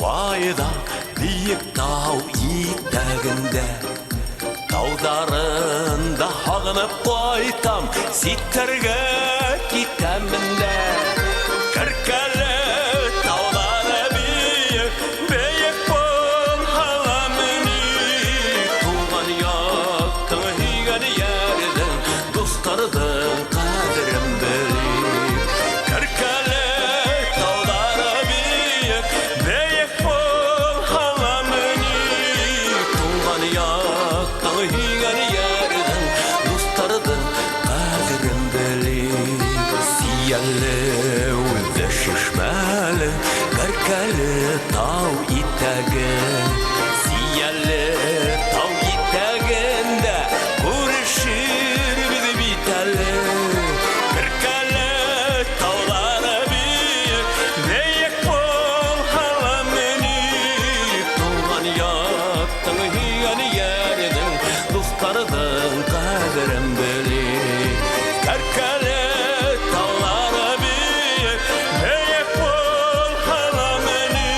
Bayda büyük dağ итәгендә Таударында һағынып кайтам, ситәргә китәмен дә. Кәркәле таулары биек, бейек булһаламыни. Туган яктың һөйгән ярдың, дусларның кадерен белик. Кәркәле таулары биек, бейек булһаламыни. Туган яктың һөйгән ярдың, дусларның кадерен белик. Сияле үзе шишмәле, кәркәле тау итәге. Сияле тау итәгендә күрешербез бит әле. Кәркәле таулары биек, бейек булһаламыни. Туган яктың һөйгән ярдың, дусларның кадерен белик. Кәркәле таулары биек, бейек булһаламыни.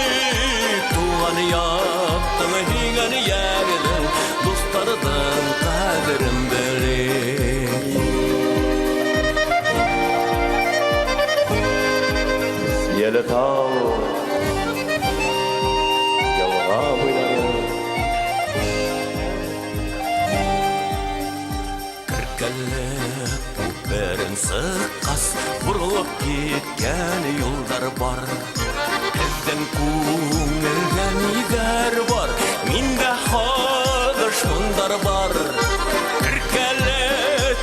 Туган яктың һөйгән ярдың, дусларның кадерен белик. Сияле тау, ялга буйлары. Кәркәле күперен сыккас, бурылып киткән юлдар бар. Бездән күңелдә нидер бар, миндә хадышмындар бар. Кәркәле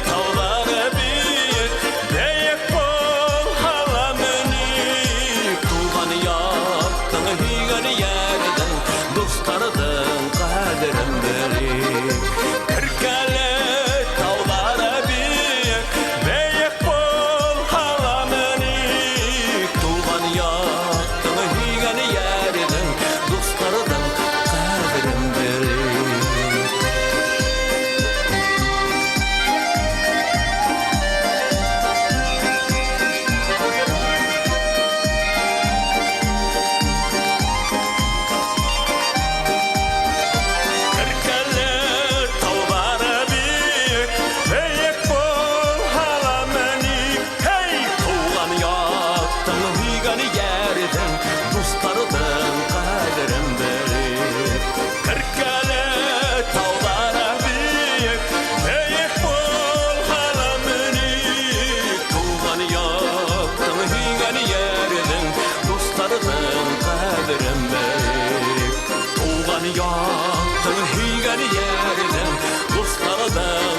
таулары биек, бейек булһаламыни. Туган яктың һөйгән ярдың, дусларның кадерен белик. Кәркәле таулары биек, бейек булһаламыни. Туган яктың һөйгән ярдың, дусларның кадерен белик. Кәркәле таулары биек, бейек булһаламыни. Hey, туган яктың һөйгән ярдың, дусларның кадерен белик. Кәркәле таулары биек, бейек булһаламыни. Туган яктың һөйгән ярдың, дусларның кадерен белик. Туган яктың һөйгән ярдың, дусларның